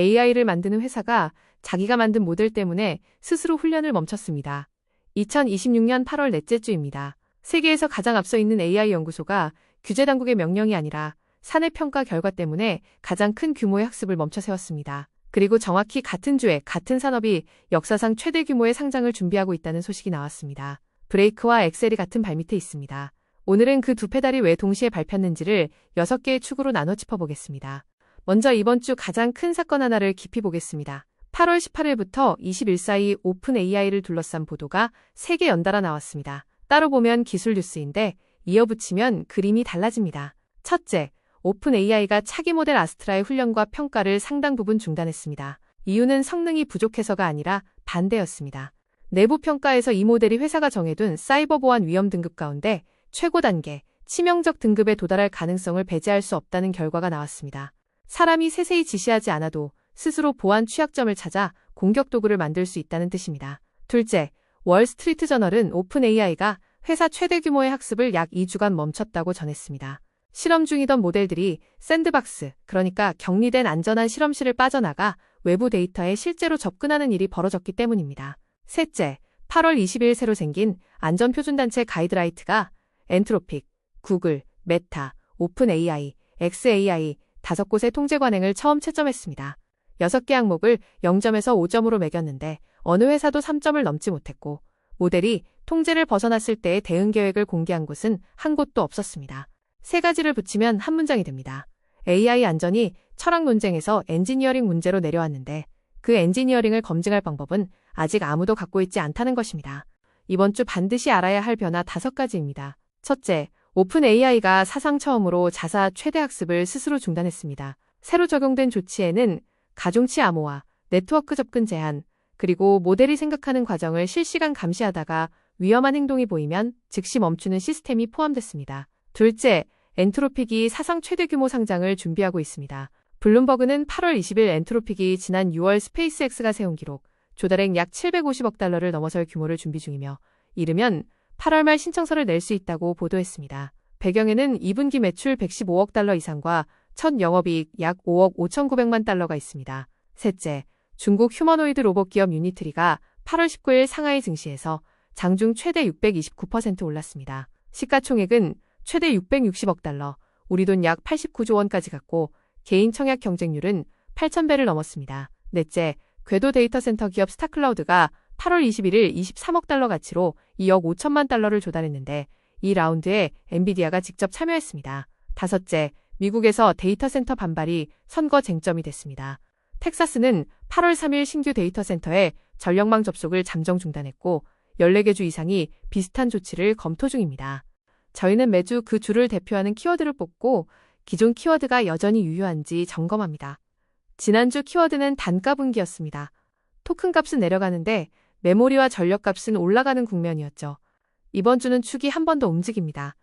AI를 만드는 회사가 자기가 만든 모델 때문에 스스로 훈련을 멈췄습니다. 2026년 8월 넷째 주입니다. 세계에서 가장 앞서 있는 AI 연구소가 규제 당국의 명령이 아니라 사내 평가 결과 때문에 가장 큰 규모의 학습을 멈춰 세웠습니다. 그리고 정확히 같은 주에 같은 산업이 역사상 최대 규모의 상장을 준비하고 있다는 소식이 나왔습니다. 브레이크와 엑셀이 같은 발밑에 있습니다. 오늘은 그 두 페달이 왜 동시에 밟혔는지를 6개의 축으로 나눠 짚어보겠습니다. 먼저 이번 주 가장 큰 사건 하나를 깊이 보겠습니다. 8월 18일부터 20일 사이 오픈 AI를 둘러싼 보도가 3개 연달아 나왔습니다. 따로 보면 기술 뉴스인데 이어붙이면 그림이 달라집니다. 첫째, 오픈 AI가 차기 모델 아스트라의 훈련과 평가를 상당 부분 중단했습니다. 이유는 성능이 부족해서가 아니라 반대였습니다. 내부 평가에서 이 모델이 회사가 정해둔 사이버 보안 위험 등급 가운데 최고 단계, 치명적 등급에 도달할 가능성을 배제할 수 없다는 결과가 나왔습니다. 사람이 세세히 지시하지 않아도 스스로 보안 취약점을 찾아 공격 도구를 만들 수 있다는 뜻입니다. 둘째, 월스트리트 저널은 오픈 AI가 회사 최대 규모의 학습을 약 2주간 멈췄다고 전했습니다. 실험 중이던 모델들이 샌드박스, 그러니까 격리된 안전한 실험실을 빠져나가 외부 데이터에 실제로 접근하는 일이 벌어졌기 때문입니다. 셋째, 8월 20일 새로 생긴 안전표준단체 가이드라이트가 엔트로픽, 구글, 메타, 오픈 AI, xAI 5곳의 통제 관행을 처음 채점했습니다. 6개 항목을 0점에서 5점으로 매겼는데 어느 회사도 3점을 넘지 못했고 모델이 통제를 벗어났을 때의 대응 계획을 공개한 곳은 한 곳도 없었습니다. 3가지를 붙이면 한 문장이 됩니다. AI 안전이 철학 논쟁에서 엔지니어링 문제로 내려왔는데 그 엔지니어링을 검증할 방법은 아직 아무도 갖고 있지 않다는 것입니다. 이번 주 반드시 알아야 할 변화 5가지입니다. 첫째, 오픈 AI가 사상 처음으로 자사 최대 학습을 스스로 중단했습니다. 새로 적용된 조치에는 가중치 암호화, 네트워크 접근 제한, 그리고 모델이 생각하는 과정을 실시간 감시하다가 위험한 행동이 보이면 즉시 멈추는 시스템이 포함됐습니다. 둘째, 엔트로픽이 사상 최대 규모 상장을 준비하고 있습니다. 블룸버그는 8월 20일 엔트로픽이 지난 6월 스페이스X가 세운 기록, 조달액 약 750억 달러를 넘어설 규모를 준비 중이며 이르면 8월 말 신청서를 낼 수 있다고 보도했습니다. 배경에는 2분기 매출 115억 달러 이상과 첫 영업이익 약 5억 5,900만 달러가 있습니다. 셋째, 중국 휴머노이드 로봇 기업 유니트리가 8월 19일 상하이 증시에서 장중 최대 629% 올랐습니다. 시가총액은 최대 660억 달러, 우리 돈 약 89조 원까지 갔고 개인 청약 경쟁률은 8,000배를 넘었습니다. 넷째, 궤도 데이터 센터 기업 스타클라우드가 8월 21일 23억 달러 가치로 2억 5천만 달러를 조달했는데 이 라운드에 엔비디아가 직접 참여했습니다. 다섯째, 미국에서 데이터 센터 반발이 선거 쟁점이 됐습니다. 텍사스는 8월 3일 신규 데이터 센터에 전력망 접속을 잠정 중단했고 14개 주 이상이 비슷한 조치를 검토 중입니다. 저희는 매주 그 주를 대표하는 키워드를 뽑고 기존 키워드가 여전히 유효한지 점검합니다. 지난주 키워드는 단가 분기였습니다. 토큰 값은 내려가는데 메모리와 전력 값은 올라가는 국면이었죠. 이번 주는 축이 한 번 더 움직입니다.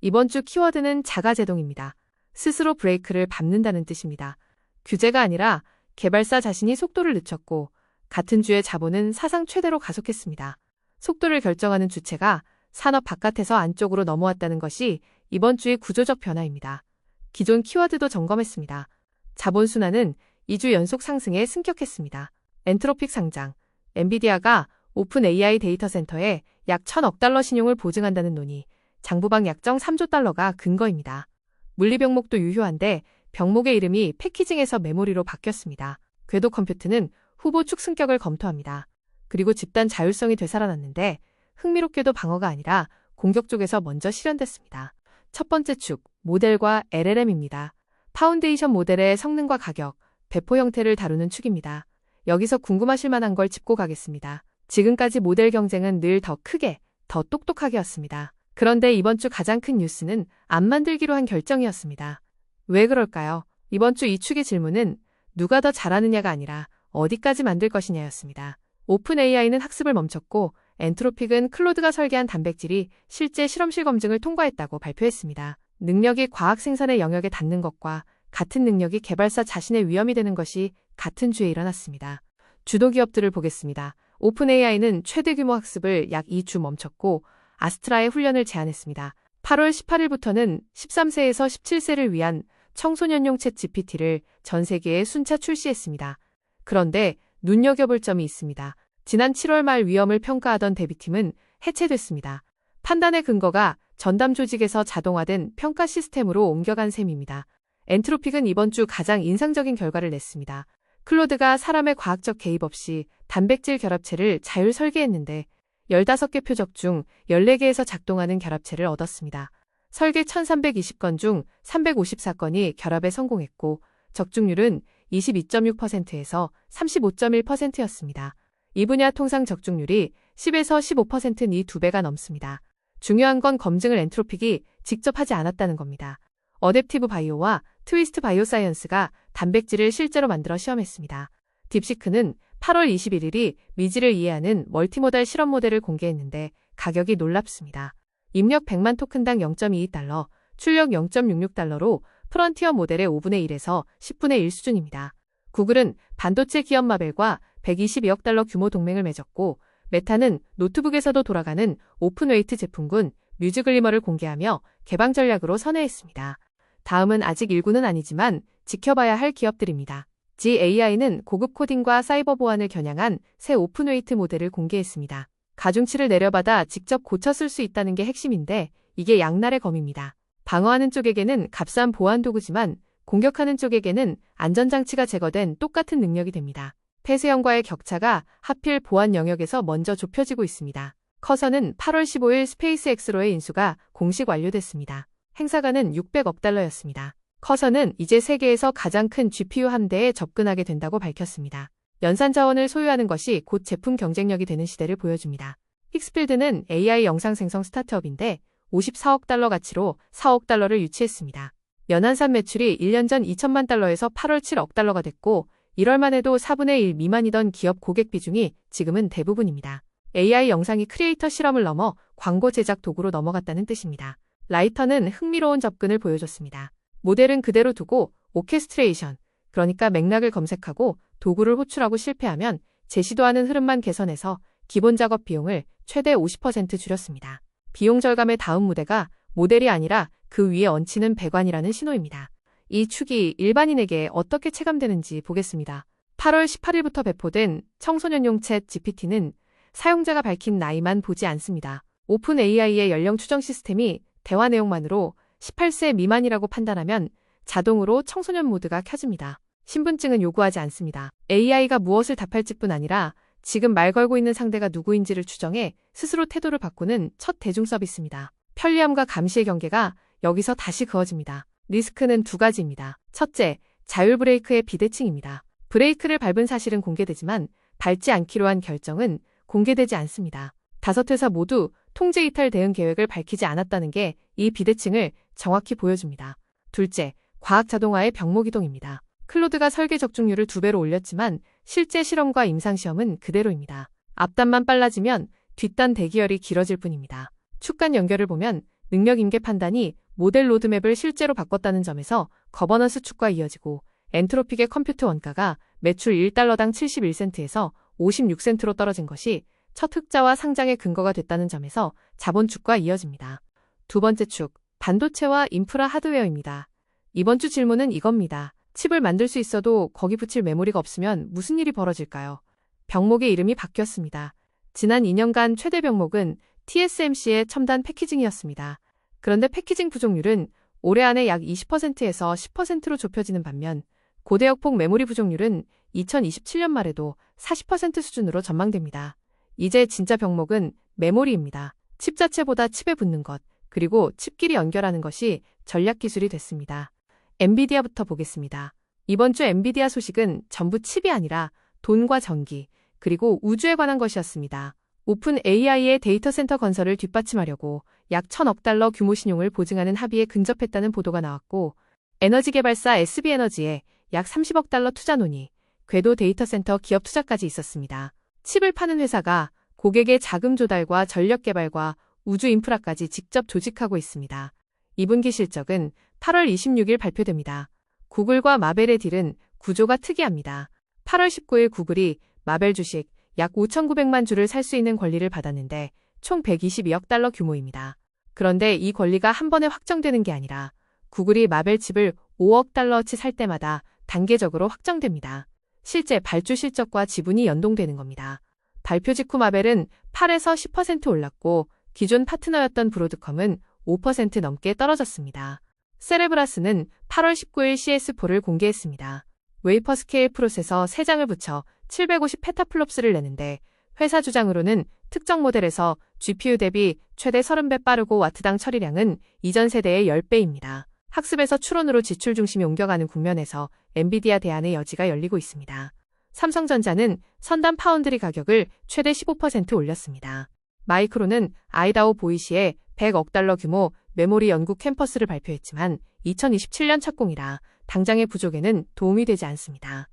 이번 주 키워드는 자가제동입니다. 스스로 브레이크를 밟는다는 뜻입니다. 규제가 아니라 개발사 자신이 속도를 늦췄고 같은 주에 자본은 사상 최대로 가속했습니다. 속도를 결정하는 주체가 산업 바깥에서 안쪽으로 넘어왔다는 것이 이번 주의 구조적 변화입니다. 기존 키워드도 점검했습니다. 자본 순환은 2주 연속 상승에 승격했습니다. 엔트로픽 상장, 엔비디아가 오픈 AI 데이터 센터에 약 1,000억 달러 신용을 보증한다는 논의, 장부방 약정 3조 달러가 근거입니다. 물리 병목도 유효한데 병목의 이름이 패키징에서 메모리로 바뀌었습니다. 궤도 컴퓨트는 후보 축승격을 검토합니다. 그리고 집단 자율성이 되살아났는데 흥미롭게도 방어가 아니라 공격 쪽에서 먼저 실현됐습니다. 첫 번째 축, 모델과 LLM입니다. 파운데이션 모델의 성능과 가격, 배포 형태를 다루는 축입니다. 여기서 궁금하실 만한 걸 짚고 가겠습니다. 지금까지 모델 경쟁은 늘 더 크게, 더 똑똑하게였습니다. 그런데 이번 주 가장 큰 뉴스는 안 만들기로 한 결정이었습니다. 왜 그럴까요? 이번 주 이 축의 질문은 누가 더 잘하느냐가 아니라 어디까지 만들 것이냐였습니다. 오픈 AI는 학습을 멈췄고 엔트로픽은 클로드가 설계한 단백질이 실제 실험실 검증을 통과했다고 발표했습니다. 능력이 과학 생산의 영역에 닿는 것과 같은 능력이 개발사 자신의 위험이 되는 것이 같은 주에 일어났습니다. 주도 기업들을 보겠습니다. 오픈 AI는 최대 규모 학습을 약 2주 멈췄고 아스트라의 훈련을 제한했습니다. 8월 18일부터는 13세에서 17세를 위한 청소년용 챗 GPT를 전 세계에 순차 출시했습니다. 그런데 눈여겨볼 점이 있습니다. 지난 7월 말 위험을 평가하던 대비팀은 해체됐습니다. 판단의 근거가 전담 조직에서 자동화된 평가 시스템으로 옮겨간 셈입니다. 엔트로픽은 이번 주 가장 인상적인 결과를 냈습니다. 클로드가 사람의 과학적 개입 없이 단백질 결합체를 자율 설계했는데 15개 표적 중 14개에서 작동하는 결합체를 얻었습니다. 설계 1320건 중 354건이 결합에 성공했고 적중률은 22.6%에서 35.1%였습니다. 이 분야 통상 적중률이 10에서 15%는 이 2배가 넘습니다. 중요한 건 검증을 엔트로픽이 직접 하지 않았다는 겁니다. 어댑티브 바이오와 트위스트 바이오사이언스가 단백질을 실제로 만들어 시험했습니다. 딥시크는 8월 21일이 미지를 이해하는 멀티모달 실험 모델을 공개했는데 가격이 놀랍습니다. 입력 100만 토큰당 0.22달러, 출력 0.66달러로 프런티어 모델의 5분의 1에서 10분의 1 수준입니다. 구글은 반도체 기업 마벨과 122억 달러 규모 동맹을 맺었고 메타는 노트북에서도 돌아가는 오픈웨이트 제품군 뮤즈글리머를 공개하며 개방 전략으로 선회했습니다. 다음은 아직 일구는 아니지만 지켜봐야 할 기업들입니다. GAI는 고급 코딩과 사이버 보안을 겨냥한 새 오픈웨이트 모델을 공개했습니다. 가중치를 내려받아 직접 고쳐 쓸 수 있다는 게 핵심인데 이게 양날의 검입니다. 방어하는 쪽에게는 값싼 보안 도구지만 공격하는 쪽에게는 안전장치가 제거된 똑같은 능력이 됩니다. 폐쇄형과의 격차가 하필 보안 영역에서 먼저 좁혀지고 있습니다. 커서는 8월 15일 스페이스X로의 인수가 공식 완료됐습니다. 행사가는 600억 달러였습니다. 커서는 이제 세계에서 가장 큰 GPU 함대에 접근하게 된다고 밝혔습니다. 연산 자원을 소유하는 것이 곧 제품 경쟁력이 되는 시대를 보여줍니다. 힉스필드는 AI 영상 생성 스타트업인데 54억 달러 가치로 4억 달러를 유치했습니다. 연한산 매출이 1년 전 2천만 달러에서 8월 7억 달러가 됐고 1월만 해도 4분의 1 미만이던 기업 고객 비중이 지금은 대부분입니다. AI 영상이 크리에이터 실험을 넘어 광고 제작 도구로 넘어갔다는 뜻입니다. 라이터는 흥미로운 접근을 보여줬습니다. 모델은 그대로 두고 오케스트레이션, 그러니까 맥락을 검색하고 도구를 호출하고 실패하면 제시도하는 흐름만 개선해서 기본 작업 비용을 최대 50% 줄였습니다. 비용 절감의 다음 무대가 모델이 아니라 그 위에 얹히는 배관이라는 신호입니다. 이 축이 일반인에게 어떻게 체감되는지 보겠습니다. 8월 18일부터 배포된 청소년용 챗 GPT는 사용자가 밝힌 나이만 보지 않습니다. 오픈 AI의 연령 추정 시스템이 대화 내용만으로 18세 미만이라고 판단하면 자동으로 청소년 모드가 켜집니다. 신분증은 요구하지 않습니다. AI가 무엇을 답할지뿐 아니라 지금 말 걸고 있는 상대가 누구인지를 추정해 스스로 태도를 바꾸는 첫 대중 서비스입니다. 편리함과 감시의 경계가 여기서 다시 그어집니다. 리스크는 두 가지입니다. 첫째, 자율 브레이크의 비대칭입니다. 브레이크를 밟은 사실은 공개되지만 밟지 않기로 한 결정은 공개되지 않습니다. 5회사 모두 통제 이탈 대응 계획을 밝히지 않았다는 게 이 비대칭을 정확히 보여줍니다. 둘째, 과학 자동화의 병목이동입니다. 클로드가 설계 적중률을 2배로 올렸지만 실제 실험과 임상시험은 그대로입니다. 앞단만 빨라지면 뒷단 대기열이 길어질 뿐입니다. 축간 연결을 보면 능력 임계 판단이 모델 로드맵을 실제로 바꿨다는 점에서 거버넌스 축과 이어지고 엔트로픽의 컴퓨트 원가가 매출 1달러당 71센트에서 56센트로 떨어진 것이 첫 흑자와 상장의 근거가 됐다는 점에서 자본 축과 이어집니다. 두 번째 축, 반도체와 인프라 하드웨어입니다. 이번 주 질문은 이겁니다. 칩을 만들 수 있어도 거기 붙일 메모리가 없으면 무슨 일이 벌어질까요? 병목의 이름이 바뀌었습니다. 지난 2년간 최대 병목은 TSMC의 첨단 패키징이었습니다. 그런데 패키징 부족률은 올해 안에 약 20%에서 10%로 좁혀지는 반면 고대역폭 메모리 부족률은 2027년 말에도 40% 수준으로 전망됩니다. 이제 진짜 병목은 메모리입니다. 칩 자체보다 칩에 붙는 것, 그리고 칩끼리 연결하는 것이 전략 기술이 됐습니다. 엔비디아부터 보겠습니다. 이번 주 엔비디아 소식은 전부 칩이 아니라 돈과 전기, 그리고 우주에 관한 것이었습니다. 오픈 AI의 데이터 센터 건설을 뒷받침하려고 약 1,000억 달러 규모 신용을 보증하는 합의에 근접했다는 보도가 나왔고, 에너지 개발사 SB에너지에 약 30억 달러 투자 논의, 궤도 데이터 센터 기업 투자까지 있었습니다. 칩을 파는 회사가 고객의 자금 조달과 전력 개발과 우주 인프라까지 직접 조직하고 있습니다. 2분기 실적은 8월 26일 발표됩니다. 구글과 마벨의 딜은 구조가 특이합니다. 8월 19일 구글이 마벨 주식 약 5,900만 주를 살 수 있는 권리를 받았는데 총 122억 달러 규모입니다. 그런데 이 권리가 한 번에 확정되는 게 아니라 구글이 마벨 칩을 5억 달러어치 살 때마다 단계적으로 확정됩니다. 실제 발주 실적과 지분이 연동되는 겁니다. 발표 직후 마벨은 8에서 10% 올랐고 기존 파트너였던 브로드컴은 5% 넘게 떨어졌습니다. 세레브라스는 8월 19일 CS4를 공개했습니다. 웨이퍼 스케일 프로세서 3장을 붙여 750 페타플롭스를 내는데 회사 주장으로는 특정 모델에서 GPU 대비 최대 30배 빠르고 와트당 처리량은 이전 세대의 10배입니다. 학습에서 추론으로 지출 중심이 옮겨가는 국면에서 엔비디아 대안의 여지가 열리고 있습니다. 삼성전자는 선단 파운드리 가격을 최대 15% 올렸습니다. 마이크론은 아이다호 보이시에 100억 달러 규모 메모리 연구 캠퍼스를 발표했지만 2027년 착공이라 당장의 부족에는 도움이 되지 않습니다.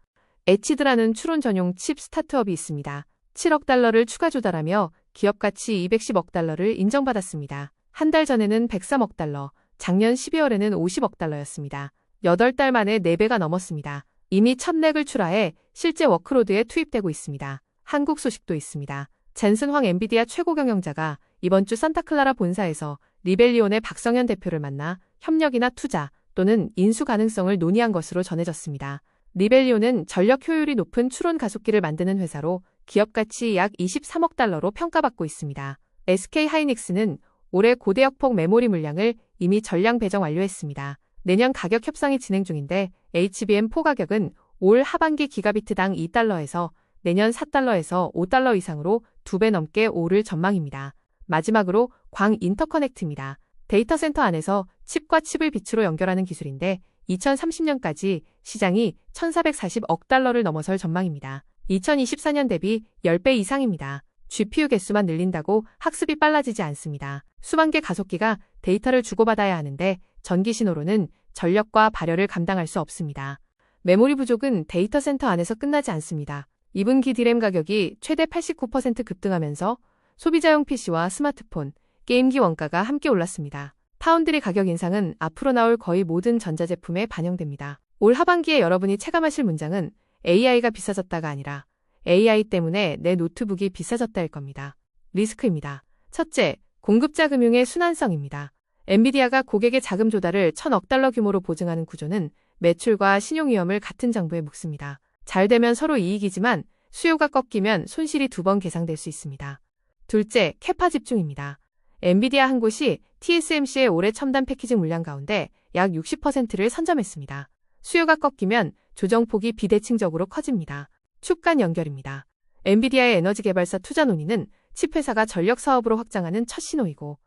에치드라는 추론 전용 칩 스타트업이 있습니다. 7억 달러를 추가 조달하며 기업 가치 210억 달러를 인정받았습니다. 한 달 전에는 103억 달러, 작년 12월에는 50억 달러였습니다. 8달 만에 4배가 넘었습니다. 이미 첫 렉을 출하해 실제 워크로드에 투입되고 있습니다. 한국 소식도 있습니다. 젠슨 황 엔비디아 최고 경영자가 이번 주 산타클라라 본사에서 리벨리온의 박성현 대표를 만나 협력이나 투자 또는 인수 가능성을 논의한 것으로 전해졌습니다. 리벨리온은 전력 효율이 높은 추론 가속기를 만드는 회사로 기업 가치 약 23억 달러로 평가받고 있습니다. SK 하이닉스는 올해 고대역폭 메모리 물량을 이미 전량 배정 완료했습니다. 내년 가격 협상이 진행 중인데 HBM4 가격은 올 하반기 기가비트당 2달러에서 내년 4달러에서 5달러 이상으로 2배 넘게 오를 전망입니다. 마지막으로 광 인터커넥트입니다. 데이터 센터 안에서 칩과 칩을 빛으로 연결하는 기술인데 2030년까지 시장이 1,440억 달러를 넘어설 전망입니다. 2024년 대비 10배 이상입니다. GPU 개수만 늘린다고 학습이 빨라지지 않습니다. 수만 개 가속기가 데이터를 주고받아야 하는데 전기 신호로는 전력과 발열을 감당할 수 없습니다. 메모리 부족은 데이터 센터 안에서 끝나지 않습니다. 2분기 D램 가격이 최대 89% 급등하면서 소비자용 PC와 스마트폰, 게임기 원가가 함께 올랐습니다. 파운드리 가격 인상은 앞으로 나올 거의 모든 전자제품에 반영됩니다. 올 하반기에 여러분이 체감하실 문장은 AI가 비싸졌다가 아니라 AI 때문에 내 노트북이 비싸졌다일 겁니다. 리스크입니다. 첫째, 공급자 금융의 순환성입니다. 엔비디아가 고객의 자금 조달을 1,000억 달러 규모로 보증하는 구조는 매출과 신용 위험을 같은 장부에 묻습니다. 잘 되면 서로 이익이지만 수요가 꺾이면 손실이 2번 계상될 수 있습니다. 둘째, 캐파 집중입니다. 엔비디아 한 곳이 TSMC의 올해 첨단 패키징 물량 가운데 약 60%를 선점했습니다. 수요가 꺾이면 조정폭이 비대칭적으로 커집니다. 축 간 연결입니다. 엔비디아의 에너지 개발사 투자 논의는 칩 회사가 전력 사업으로 확장하는 첫 신호이고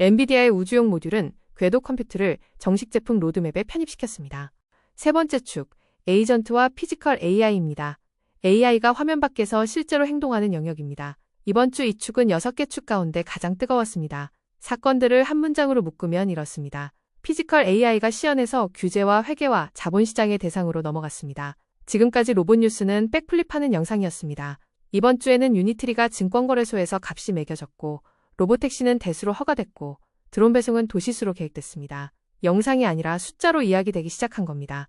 엔비디아의 우주용 모듈은 궤도 컴퓨터를 정식 제품 로드맵에 편입시켰습니다. 세 번째 축, 에이전트와 피지컬 AI입니다. AI가 화면 밖에서 실제로 행동하는 영역입니다. 이번 주 이 축은 6개 축 가운데 가장 뜨거웠습니다. 사건들을 한 문장으로 묶으면 이렇습니다. 피지컬 AI가 시연에서 규제와 회계와 자본시장의 대상으로 넘어갔습니다. 지금까지 로봇 뉴스는 백플립하는 영상이었습니다. 이번 주에는 유니트리가 증권거래소에서 값이 매겨졌고 로보택시는 대수로 허가됐고 드론 배송은 도시수로 계획됐습니다. 영상이 아니라 숫자로 이야기되기 시작한 겁니다.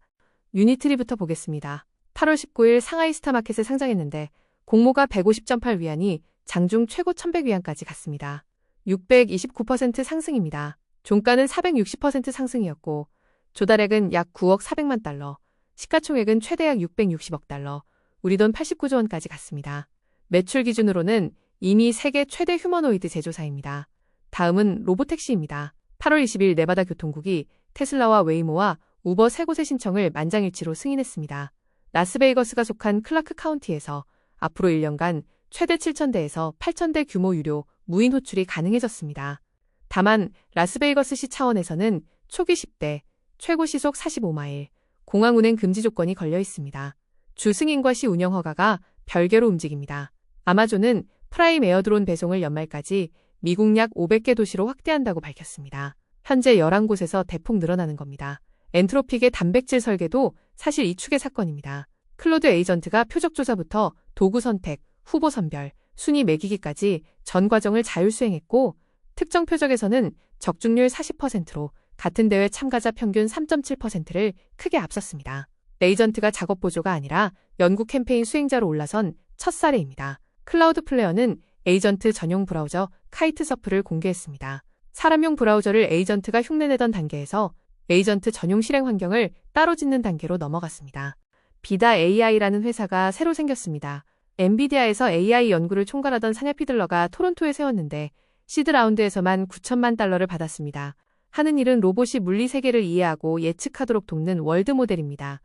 유니트리부터 보겠습니다. 8월 19일 상하이 스타마켓에 상장했는데 공모가 150.8위안이 장중 최고 1100위안까지 갔습니다. 629% 상승입니다. 종가는 460% 상승이었고 조달액은 약 9억 400만 달러, 시가총액은 최대 약 660억 달러, 우리 돈 89조 원까지 갔습니다. 매출 기준으로는 이미 세계 최대 휴머노이드 제조사입니다. 다음은 로보택시입니다. 8월 20일 네바다 교통국이 테슬라와 웨이모와 우버 세 곳의 신청을 만장일치로 승인했습니다. 라스베이거스가 속한 클라크 카운티에서 앞으로 1년간 최대 7,000대에서 8,000대 규모 유료 무인 호출이 가능해졌습니다. 다만 라스베이거스시 차원에서는 초기 10대, 최고 시속 45마일, 공항 운행 금지 조건이 걸려 있습니다. 주 승인과 시 운영 허가가 별개로 움직입니다. 아마존은 프라임 에어드론 배송을 연말까지 미국 약 500개 도시로 확대한다고 밝혔습니다. 현재 11곳에서 대폭 늘어나는 겁니다. 엔트로픽의 단백질 설계도 사실 이 축의 사건입니다. 클로드 에이전트가 표적 조사부터 도구 선택, 후보 선별, 순위 매기기까지 전 과정을 자율 수행했고 특정 표적에서는 적중률 40%로 같은 대회 참가자 평균 3.7%를 크게 앞섰습니다. 에이전트가 작업 보조가 아니라 연구 캠페인 수행자로 올라선 첫 사례입니다. 클라우드 플레어는 에이전트 전용 브라우저 카이트 서프를 공개했습니다. 사람용 브라우저를 에이전트가 흉내내던 단계에서 에이전트 전용 실행 환경을 따로 짓는 단계로 넘어갔습니다. 비다 AI라는 회사가 새로 생겼습니다. 엔비디아에서 AI 연구를 총괄하던 사냐 피들러가 토론토에 세웠는데 시드 라운드에서만 9천만 달러를 받았습니다. 하는 일은 로봇이 물리 세계를 이해하고 예측하도록 돕는 월드 모델입니다.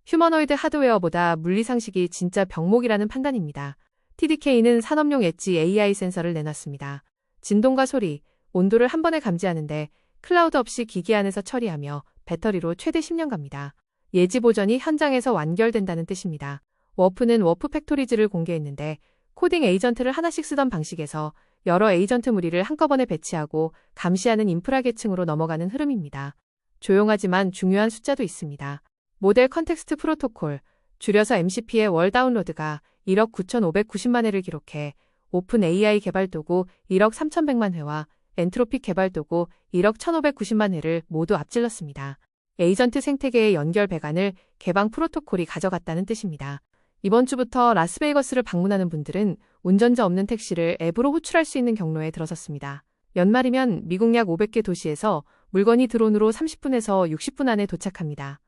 휴머노이드 하드웨어보다 물리 상식이 진짜 병목이라는 판단입니다. TDK는 산업용 엣지 AI 센서를 내놨습니다. 진동과 소리, 온도를 한 번에 감지하는데 클라우드 없이 기기 안에서 처리하며 배터리로 최대 10년 갑니다. 예지 보전이 현장에서 완결된다는 뜻입니다. 워프는 워프 팩토리즈를 공개했는데 코딩 에이전트를 하나씩 쓰던 방식에서 여러 에이전트 무리를 한꺼번에 배치하고 감시하는 인프라 계층으로 넘어가는 흐름입니다. 조용하지만 중요한 숫자도 있습니다. 모델 컨텍스트 프로토콜, 줄여서 MCP의 월 다운로드가 1억 9,590만 회를 기록해 오픈 AI 개발 도구 1억 3,100만 회와 엔트로픽 개발 도구 1억 1,590만 회를 모두 앞질렀습니다. 에이전트 생태계의 연결 배관을 개방 프로토콜이 가져갔다는 뜻입니다. 이번 주부터 라스베이거스를 방문하는 분들은 운전자 없는 택시를 앱으로 호출할 수 있는 경로에 들어섰습니다. 연말이면 미국 약 500개 도시에서 물건이 드론으로 30분에서 60분 안에 도착합니다.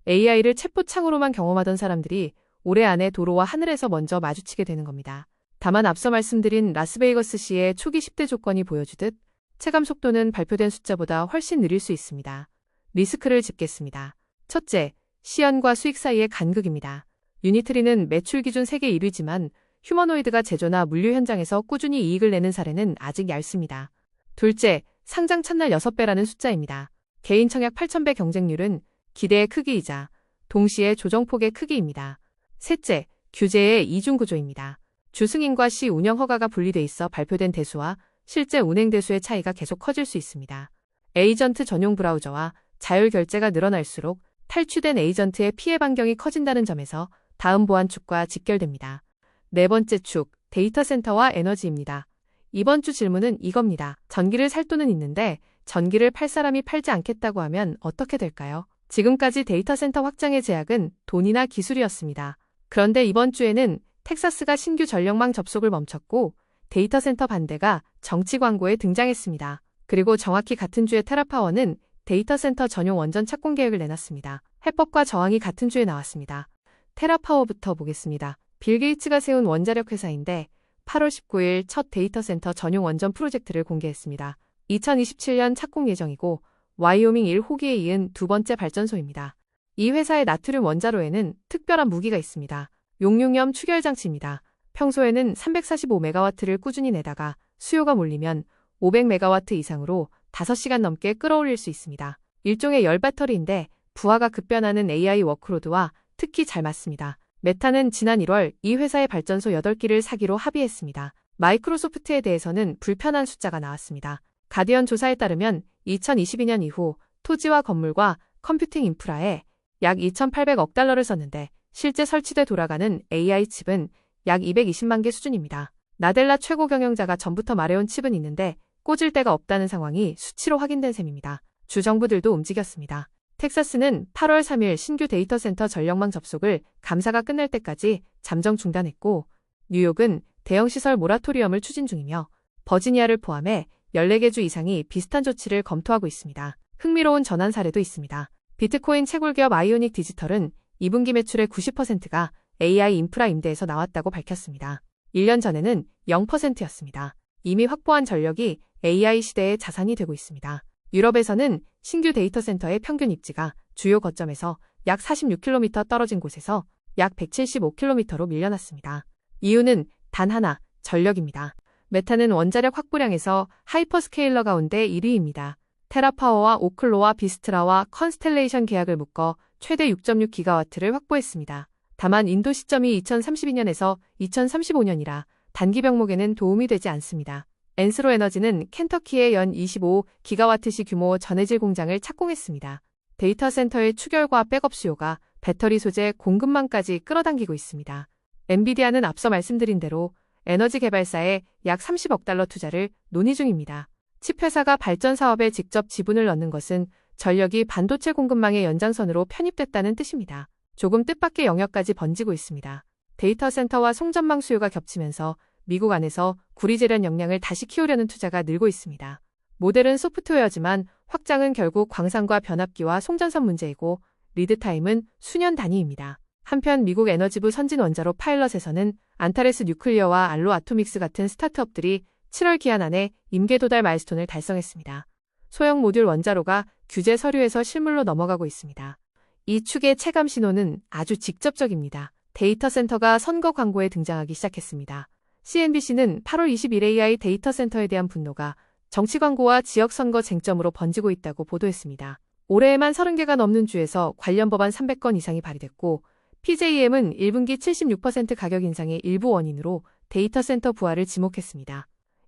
AI를 챗봇 창으로만 경험하던 사람들이 올해 안에 도로와 하늘에서 먼저 마주치게 되는 겁니다. 다만 앞서 말씀드린 라스베이거스시의 초기 10대 조건이 보여주듯 체감 속도는 발표된 숫자보다 훨씬 느릴 수 있습니다. 리스크를 짚겠습니다. 첫째, 시연과 수익 사이의 간극입니다. 유니트리는 매출 기준 세계 1위지만 휴머노이드가 제조나 물류 현장에서 꾸준히 이익을 내는 사례는 아직 얇습니다. 둘째, 상장 첫날 6배라는 숫자입니다. 개인 청약 8,000배 경쟁률은 기대의 크기이자 동시에 조정폭의 크기입니다. 셋째, 규제의 이중 구조입니다. 주승인과 시 운영 허가가 분리돼 있어 발표된 대수와 실제 운행 대수의 차이가 계속 커질 수 있습니다. 에이전트 전용 브라우저와 자율 결제가 늘어날수록 탈취된 에이전트의 피해 반경이 커진다는 점에서 다음 보안축과 직결됩니다. 네 번째 축, 데이터 센터와 에너지입니다. 이번 주 질문은 이겁니다. 전기를 살 돈은 있는데 전기를 팔 사람이 팔지 않겠다고 하면 어떻게 될까요? 지금까지 데이터 센터 확장의 제약은 돈이나 기술이었습니다. 그런데 이번 주에는 텍사스가 신규 전력망 접속을 멈췄고 데이터 센터 반대가 정치 광고에 등장했습니다. 그리고 정확히 같은 주에 테라파워는 데이터 센터 전용 원전 착공 계획을 내놨습니다. 해법과 저항이 같은 주에 나왔습니다. 테라파워부터 보겠습니다. 빌 게이츠가 세운 원자력 회사인데 8월 19일 첫 데이터 센터 전용 원전 프로젝트를 공개했습니다. 2027년 착공 예정이고 와이오밍 1호기에 이은 두 번째 발전소입니다. 이 회사의 나트륨 원자로에는 특별한 무기가 있습니다. 용융염 추결 장치입니다. 평소에는 345메가와트를 꾸준히 내다가 수요가 몰리면 500메가와트 이상으로 5시간 넘게 끌어올릴 수 있습니다. 일종의 열 배터리인데 부하가 급변하는 AI 워크로드와 특히 잘 맞습니다. 메타는 지난 1월 이 회사의 발전소 8기를 사기로 합의했습니다. 마이크로소프트에 대해서는 불편한 숫자가 나왔습니다. 가디언 조사에 따르면 2022년 이후 토지와 건물과 컴퓨팅 인프라에 약 2,800억 달러를 썼는데 실제 설치돼 돌아가는 AI 칩은 약 220만 개 수준입니다. 나델라 최고 경영자가 전부터 말해온 칩은 있는데 꽂을 데가 없다는 상황이 수치로 확인된 셈입니다. 주 정부들도 움직였습니다. 텍사스는 8월 3일 신규 데이터 센터 전력망 접속을 감사가 끝날 때까지 잠정 중단했고 뉴욕은 대형시설 모라토리엄을 추진 중이며 버지니아를 포함해 14개 주 이상이 비슷한 조치를 검토하고 있습니다. 흥미로운 전환 사례도 있습니다. 비트코인 채굴기업 아이오닉 디지털은 2분기 매출의 90%가 AI 인프라 임대에서 나왔다고 밝혔습니다. 1년 전에는 0%였습니다. 이미 확보한 전력이 AI 시대의 자산이 되고 있습니다. 유럽에서는 신규 데이터 센터의 평균 입지가 주요 거점에서 약 46km 떨어진 곳에서 약 175km로 밀려났습니다. 이유는 단 하나, 전력입니다. 메타는 원자력 확보량에서 하이퍼스케일러 가운데 1위입니다. 테라파워와 오클로와 비스트라와 컨스텔레이션 계약을 묶어 최대 6.6기가와트를 확보했습니다. 다만 인도 시점이 2032년에서 2035년이라 단기 병목에는 도움이 되지 않습니다. 엔스로 에너지는 켄터키의 연 25기가와트시 규모 전해질 공장을 착공했습니다. 데이터 센터의 추결과 백업 수요가 배터리 소재 공급망까지 끌어당기고 있습니다. 엔비디아는 앞서 말씀드린 대로 에너지 개발사에 약 30억 달러 투자를 논의 중입니다. 칩 회사가 발전 사업에 직접 지분을 넣는 것은 전력이 반도체 공급망의 연장선으로 편입됐다는 뜻입니다. 조금 뜻밖의 영역까지 번지고 있습니다. 데이터 센터와 송전망 수요가 겹치면서 미국 안에서 구리 재련 역량을 다시 키우려는 투자가 늘고 있습니다. 모델은 소프트웨어지만 확장은 결국 광산과 변압기와 송전선 문제이고 리드타임은 수년 단위입니다. 한편 미국 에너지부 선진 원자로 파일럿에서는 안타레스 뉴클리어와 알로 아토믹스 같은 스타트업들이 7월 기한 안에 임계 도달 마일스톤을 달성했습니다. 소형 모듈 원자로가 규제 서류에서 실물로 넘어가고 있습니다. 이 축의 체감 신호는 아주 직접적입니다. 데이터 센터가 선거 광고에 등장하기 시작했습니다. CNBC는 8월 20일 AI 데이터 센터에 대한 분노가 정치 광고와 지역 선거 쟁점으로 번지고 있다고 보도했습니다. 올해에만 30개가 넘는 주에서 관련 법안 300건 이상이 발의됐고 PJM은 1분기 76% 가격 인상의 일부 원인으로 데이터 센터 부활을 지목했습니다.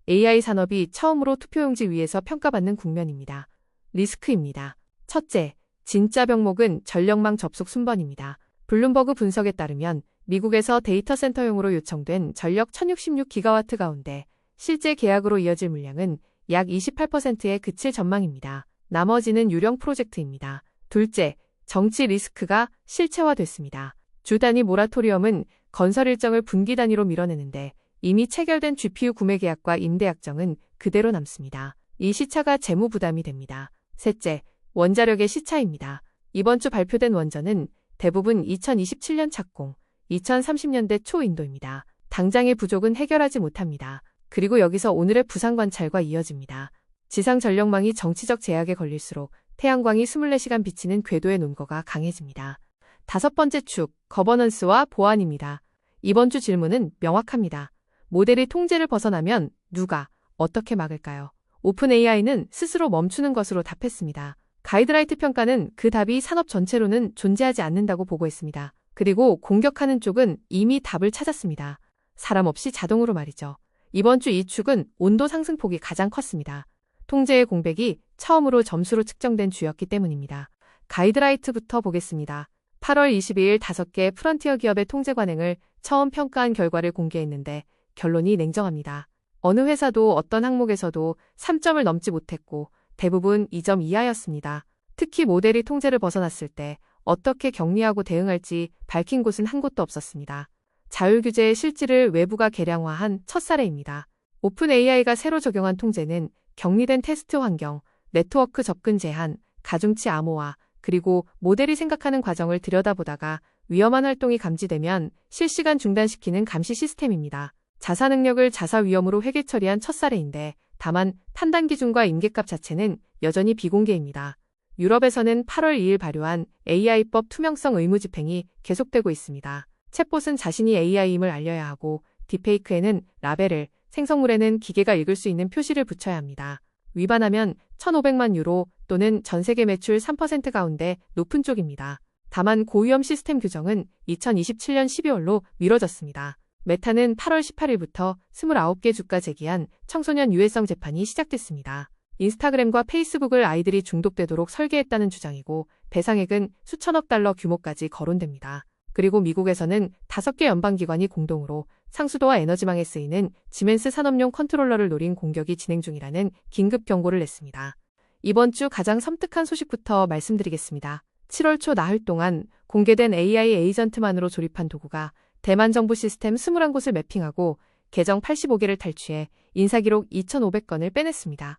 AI 산업이 처음으로 투표용지 위에서 평가받는 국면입니다. 리스크입니다. 첫째, 진짜 병목은 전력망 접속 순번입니다. 블룸버그 분석에 따르면 미국에서 데이터 센터용으로 요청된 전력 1066기가와트 가운데 실제 계약으로 이어질 물량은 약 28%에 그칠 전망입니다. 나머지는 유령 프로젝트입니다. 둘째, 정치 리스크가 실체화됐습니다. 주 단위 모라토리엄은 건설 일정을 분기 단위로 밀어내는데 이미 체결된 GPU 구매 계약과 임대 약정은 그대로 남습니다. 이 시차가 재무 부담이 됩니다. 셋째, 원자력의 시차입니다. 이번 주 발표된 원전은 대부분 2027년 착공, 2030년대 초 인도입니다. 당장의 부족은 해결하지 못합니다. 그리고 여기서 오늘의 부산 관찰과 이어집니다. 지상 전력망이 정치적 제약에 걸릴수록 태양광이 24시간 비치는 궤도의 논거가 강해집니다. 다섯 번째 축, 거버넌스와 보안입니다. 이번 주 질문은 명확합니다. 모델이 통제를 벗어나면 누가, 어떻게 막을까요? 오픈 AI는 스스로 멈추는 것으로 답했습니다. 가이드라이트 평가는 그 답이 산업 전체로는 존재하지 않는다고 보고했습니다. 그리고 공격하는 쪽은 이미 답을 찾았습니다. 사람 없이 자동으로 말이죠. 이번 주 이 축은 온도 상승폭이 가장 컸습니다. 통제의 공백이 처음으로 점수로 측정된 주였기 때문입니다. 가이드라이트부터 보겠습니다. 8월 22일 5개 프런티어 기업의 통제 관행을 처음 평가한 결과를 공개했는데 결론이 냉정합니다. 어느 회사도 어떤 항목에서도 3점을 넘지 못했고 대부분 2점 이하였습니다. 특히 모델이 통제를 벗어났을 때 어떻게 격리하고 대응할지 밝힌 곳은 한 곳도 없었습니다. 자율규제의 실질을 외부가 계량화한 첫 사례입니다. 오픈 AI가 새로 적용한 통제는 격리된 테스트 환경, 네트워크 접근 제한, 가중치 암호화, 그리고 모델이 생각하는 과정을 들여다보다가 위험한 활동이 감지되면 실시간 중단시키는 감시 시스템입니다. 자사 능력을 자사 위험으로 회계 처리한 첫 사례인데 다만 판단 기준과 임계값 자체는 여전히 비공개입니다. 유럽에서는 8월 2일 발효한 AI법 투명성 의무 집행이 계속되고 있습니다. 챗봇은 자신이 AI임을 알려야 하고 딥페이크에는 라벨을, 생성물에는 기계가 읽을 수 있는 표시를 붙여야 합니다. 위반하면 1,500만 유로 또는 전 세계 매출 3% 가운데 높은 쪽입니다. 다만 고위험 시스템 규정은 2027년 12월로 미뤄졌습니다. 메타는 8월 18일부터 29개 주가 제기한 청소년 유해성 재판이 시작됐습니다. 인스타그램과 페이스북을 아이들이 중독되도록 설계했다는 주장이고 배상액은 수천억 달러 규모까지 거론됩니다. 그리고 미국에서는 5개 연방기관이 공동으로 상수도와 에너지망에 쓰이는 지멘스 산업용 컨트롤러를 노린 공격이 진행 중이라는 긴급 경고를 냈습니다. 이번 주 가장 섬뜩한 소식부터 말씀드리겠습니다. 7월 초 나흘 동안 공개된 AI 에이전트만으로 조립한 도구가 대만 정부 시스템 21곳을 매핑하고 계정 85개를 탈취해 인사기록 2,500건을 빼냈습니다.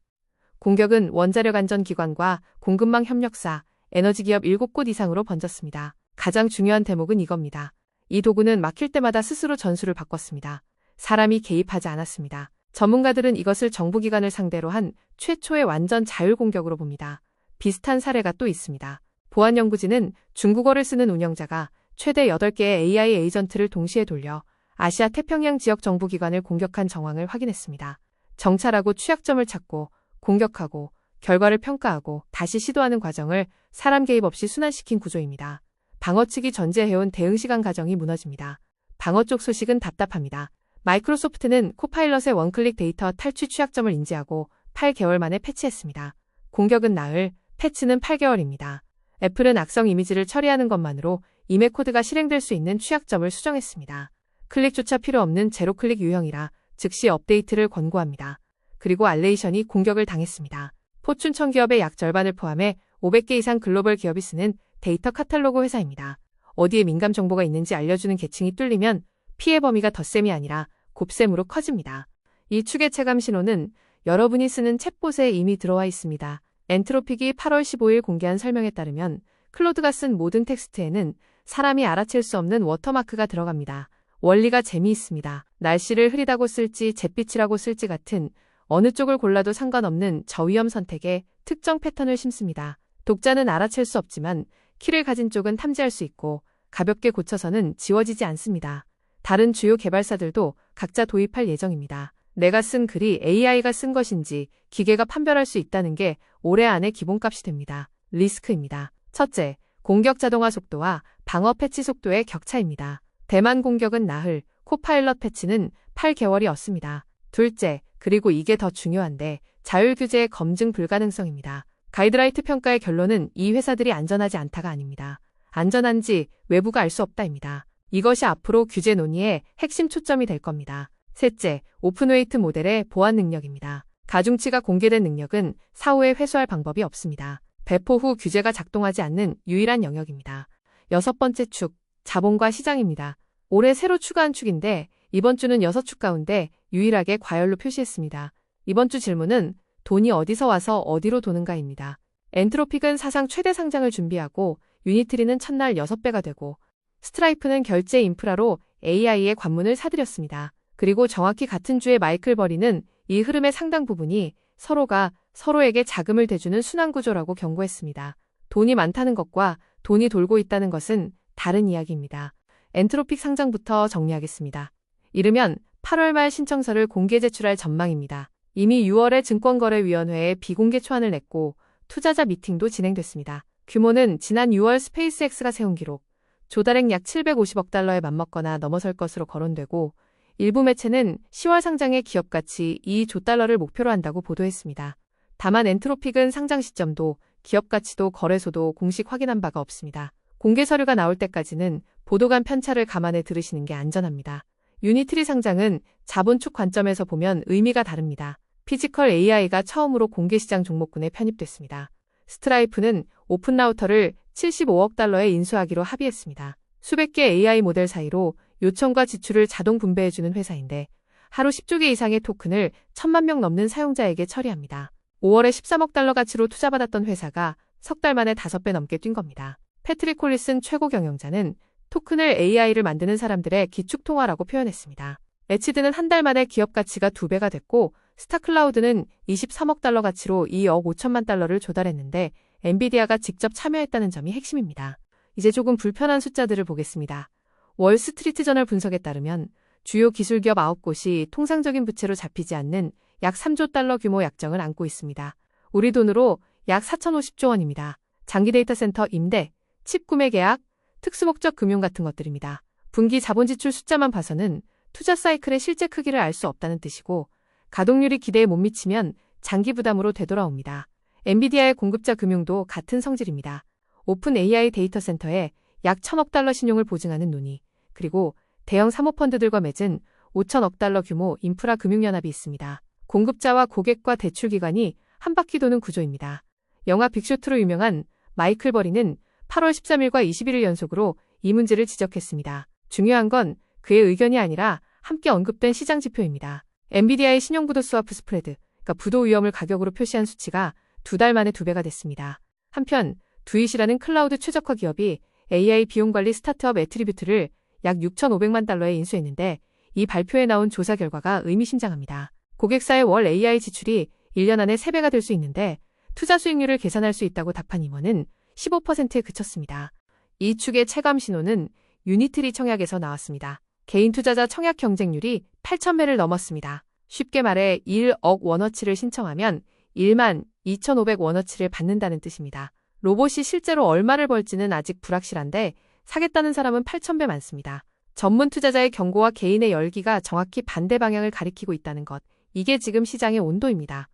공격은 원자력 안전기관과 공급망 협력사, 에너지기업 7곳 이상으로 번졌습니다. 가장 중요한 대목은 이겁니다. 이 도구는 막힐 때마다 스스로 전술을 바꿨습니다. 사람이 개입하지 않았습니다. 전문가들은 이것을 정부기관을 상대로 한 최초의 완전 자율 공격으로 봅니다. 비슷한 사례가 또 있습니다. 보안연구진은 중국어를 쓰는 운영자가 최대 8개의 AI 에이전트를 동시에 돌려 아시아 태평양 지역 정부기관을 공격한 정황을 확인했습니다. 정찰하고 취약점을 찾고 공격하고 결과를 평가하고 다시 시도하는 과정을 사람 개입 없이 순환시킨 구조입니다. 방어 측이 전제해온 대응시간 가정이 무너집니다. 방어 쪽 소식은 답답합니다. 마이크로소프트는 코파일럿의 원클릭 데이터 탈취 취약점을 인지하고 8개월 만에 패치했습니다. 공격은 나흘, 패치는 8개월입니다. 애플은 악성 이미지를 처리하는 것만으로 임의 코드가 실행될 수 있는 취약점을 수정했습니다. 클릭조차 필요 없는 제로 클릭 유형이라 즉시 업데이트를 권고합니다. 그리고 알레이션이 공격을 당했습니다. 포춘 1000기업의 약 절반을 포함해 500개 이상 글로벌 기업이 쓰는 데이터 카탈로그 회사입니다. 어디에 민감 정보가 있는지 알려주는 계층이 뚫리면 피해 범위가 덧셈이 아니라 곱셈으로 커집니다. 이 축의 체감 신호는 여러분이 쓰는 챗봇에 이미 들어와 있습니다. 엔트로픽이 8월 15일 공개한 설명에 따르면 클로드가 쓴 모든 텍스트에는 사람이 알아챌 수 없는 워터마크가 들어갑니다. 원리가 재미있습니다. 날씨를 흐리다고 쓸지 잿빛이라고 쓸지 같은 어느 쪽을 골라도 상관없는 저위험 선택에 특정 패턴을 심습니다. 독자는 알아챌 수 없지만 키를 가진 쪽은 탐지할 수 있고 가볍게 고쳐서는 지워지지 않습니다. 다른 주요 개발사들도 각자 도입할 예정입니다. 내가 쓴 글이 AI가 쓴 것인지 기계가 판별할 수 있다는 게 올해 안에 기본값이 됩니다. 리스크입니다. 첫째, 공격 자동화 속도와 방어 패치 속도의 격차입니다. 대만 공격은 나흘, 코파일럿 패치는 8개월이었습니다. 둘째, 그리고 이게 더 중요한데 자율 규제의 검증 불가능성입니다. 가이드라이트 평가의 결론은 이 회사들이 안전하지 않다가 아닙니다. 안전한지 외부가 알 수 없다입니다. 이것이 앞으로 규제 논의의 핵심 초점이 될 겁니다. 셋째, 오픈웨이트 모델의 보안 능력입니다. 가중치가 공개된 능력은 사후에 회수할 방법이 없습니다. 배포 후 규제가 작동하지 않는 유일한 영역입니다. 여섯 번째 축, 자본과 시장입니다. 올해 새로 추가한 축인데 이번 주는 6축 가운데 유일하게 과열로 표시했습니다. 이번 주 질문은 돈이 어디서 와서 어디로 도는가입니다. 엔트로픽은 사상 최대 상장을 준비하고 유니트리는 첫날 6배가 되고 스트라이프는 결제 인프라로 AI의 관문을 사들였습니다. 그리고 정확히 같은 주에 마이클 버리는 이 흐름의 상당 부분이 서로가 서로에게 자금을 대주는 순환구조라고 경고했습니다. 돈이 많다는 것과 돈이 돌고 있다는 것은 다른 이야기입니다. 엔트로픽 상장부터 정리하겠습니다. 이르면 8월 말 신청서를 공개 제출할 전망입니다. 이미 6월에 증권거래위원회에 비공개 초안을 냈고 투자자 미팅도 진행됐습니다. 규모는 지난 6월 스페이스X가 세운 기록, 조달액 약 750억 달러에 맞먹거나 넘어설 것으로 거론되고 일부 매체는 10월 상장의 기업가치 2조 달러를 목표로 한다고 보도했습니다. 다만 엔트로픽은 상장 시점도 기업가치도 거래소도 공식 확인한 바가 없습니다. 공개 서류가 나올 때까지는 보도 간 편차를 감안해 들으시는 게 안전합니다. 유니트리 상장은 자본축 관점에서 보면 의미가 다릅니다. 피지컬 AI가 처음으로 공개시장 종목군에 편입됐습니다. 스트라이프는 오픈 라우터를 75억 달러에 인수하기로 합의했습니다. 수백 개 AI 모델 사이로 요청과 지출을 자동 분배해주는 회사인데 하루 10조 개 이상의 토큰을 1,000만 명 넘는 사용자에게 처리합니다. 5월에 13억 달러 가치로 투자받았던 회사가 석 달 만에 5배 넘게 뛴 겁니다. 패트릭 콜리슨 최고 경영자는 토큰을 AI를 만드는 사람들의 기축통화라고 표현했습니다. 에치드는 한 달 만에 기업 가치가 2배가 됐고 스타클라우드는 23억 달러 가치로 2억 5천만 달러를 조달했는데 엔비디아가 직접 참여했다는 점이 핵심입니다. 이제 조금 불편한 숫자들을 보겠습니다. 월스트리트저널 분석에 따르면 주요 기술기업 9곳이 통상적인 부채로 잡히지 않는 약 3조 달러 규모 약정을 안고 있습니다. 우리 돈으로 약 4,050조 원입니다. 장기 데이터 센터 임대, 칩 구매 계약, 특수목적 금융 같은 것들입니다. 분기 자본 지출 숫자만 봐서는 투자 사이클의 실제 크기를 알 수 없다는 뜻이고 가동률이 기대에 못 미치면 장기 부담으로 되돌아옵니다. 엔비디아의 공급자 금융도 같은 성질입니다. 오픈 AI 데이터 센터에 약 1,000억 달러 신용을 보증하는 논의, 그리고 대형 사모펀드들과 맺은 5천억 달러 규모 인프라 금융연합이 있습니다. 공급자와 고객과 대출기관이 한 바퀴 도는 구조입니다. 영화 빅쇼트로 유명한 마이클 버리는 8월 13일과 21일 연속으로 이 문제를 지적했습니다. 중요한 건 그의 의견이 아니라 함께 언급된 시장 지표입니다. 엔비디아의 신용부도 스와프 스프레드, 그러니까 부도 위험을 가격으로 표시한 수치가 2달 만에 2배가 됐습니다. 한편 두잇이라는 클라우드 최적화 기업이 AI 비용관리 스타트업 애트리뷰트를 약 6,500만 달러에 인수했는데 이 발표에 나온 조사 결과가 의미심장합니다. 고객사의 월 AI 지출이 1년 안에 3배가 될 수 있는데 투자 수익률을 계산할 수 있다고 답한 임원은 15%에 그쳤습니다. 이 축의 체감 신호는 유니트리 청약에서 나왔습니다. 개인 투자자 청약 경쟁률이 8,000배를 넘었습니다. 쉽게 말해 1억 원어치를 신청하면 1만 2,500 원어치를 받는다는 뜻입니다. 로봇이 실제로 얼마를 벌지는 아직 불확실한데 사겠다는 사람은 8,000배 많습니다. 전문 투자자의 경고와 개인의 열기가 정확히 반대 방향을 가리키고 있다는 것. 이게 지금 시장의 온도입니다.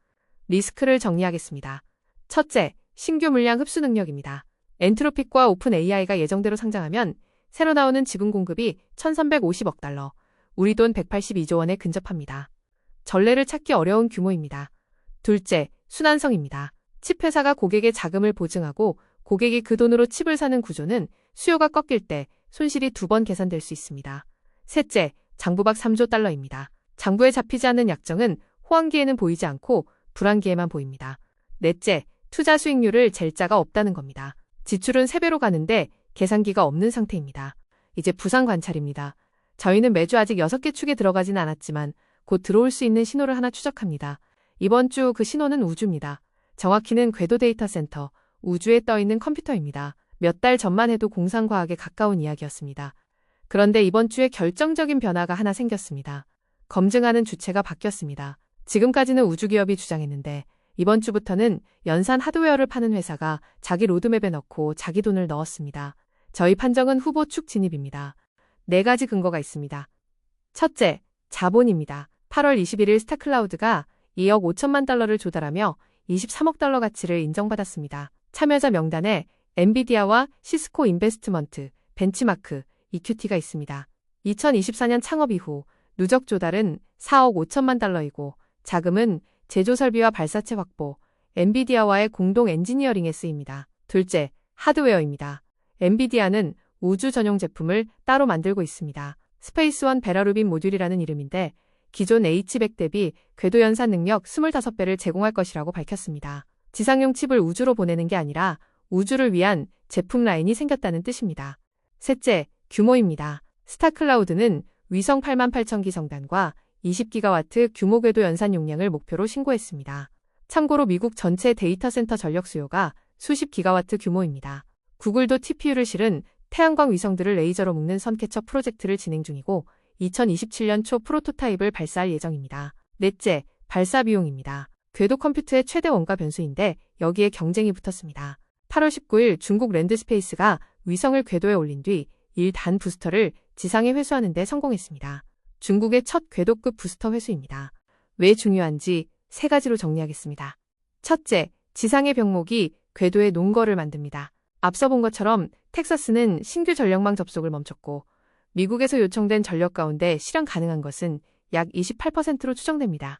리스크를 정리하겠습니다. 첫째, 신규 물량 흡수 능력입니다. 엔트로픽과 오픈 AI가 예정대로 상장하면 새로 나오는 지분 공급이 1,350억 달러, 우리 돈 182조 원에 근접합니다. 전례를 찾기 어려운 규모입니다. 둘째, 순환성입니다. 칩 회사가 고객의 자금을 보증하고 고객이 그 돈으로 칩을 사는 구조는 수요가 꺾일 때 손실이 2번 계산될 수 있습니다. 셋째, 장부박 3조 달러입니다. 장부에 잡히지 않는 약정은 호황기에는 보이지 않고 불황기에만 보입니다. 넷째, 투자 수익률을 잴 자가 없다는 겁니다. 지출은 3배로 가는데 계산기가 없는 상태입니다. 이제 부상 관찰입니다. 저희는 매주 아직 6개 축에 들어가지는 않았지만 곧 들어올 수 있는 신호를 하나 추적합니다. 이번 주 그 신호는 우주입니다. 정확히는 궤도 데이터 센터, 우주에 떠있는 컴퓨터입니다. 몇 달 전만 해도 공상과학에 가까운 이야기였습니다. 그런데 이번 주에 결정적인 변화가 하나 생겼습니다. 검증하는 주체가 바뀌었습니다. 지금까지는 우주기업이 주장했는데 이번 주부터는 연산 하드웨어를 파는 회사가 자기 로드맵에 넣고 자기 돈을 넣었습니다. 저희 판정은 후보 축 진입입니다. 4가지 근거가 있습니다. 첫째, 자본입니다. 8월 21일 스타클라우드가 2억 5천만 달러를 조달하며 23억 달러 가치를 인정받았습니다. 참여자 명단에 엔비디아와 시스코 인베스트먼트, 벤치마크, EQT가 있습니다. 2024년 창업 이후 누적 조달은 4억 5천만 달러이고 자금은 제조 설비와 발사체 확보, 엔비디아와의 공동 엔지니어링에 쓰입니다. 둘째, 하드웨어입니다. 엔비디아는 우주 전용 제품을 따로 만들고 있습니다. 스페이스원 베라루빈 모듈이라는 이름인데 기존 H100 대비 궤도 연산 능력 25배를 제공할 것이라고 밝혔습니다. 지상용 칩을 우주로 보내는 게 아니라 우주를 위한 제품 라인이 생겼다는 뜻입니다. 셋째, 규모입니다. 스타클라우드는 위성 88,000기 성단과 20기가와트 규모 궤도 연산 용량을 목표로 신고했습니다. 참고로 미국 전체 데이터 센터 전력 수요가 수십 기가와트 규모입니다. 구글도 TPU를 실은 태양광 위성들을 레이저로 묶는 선캐처 프로젝트를 진행 중이고 2027년 초 프로토타입을 발사할 예정입니다. 넷째, 발사 비용입니다. 궤도 컴퓨트의 최대 원가 변수인데 여기에 경쟁이 붙었습니다. 8월 19일 중국 랜드스페이스가 위성을 궤도에 올린 뒤 1단 부스터를 지상에 회수하는 데 성공했습니다. 중국의 첫 궤도급 부스터 회수입니다. 왜 중요한지 3가지로 정리하겠습니다. 첫째, 지상의 병목이 궤도에 논거를 만듭니다. 앞서 본 것처럼 텍사스는 신규 전력망 접속을 멈췄고 미국에서 요청된 전력 가운데 실현 가능한 것은 약 28%로 추정됩니다.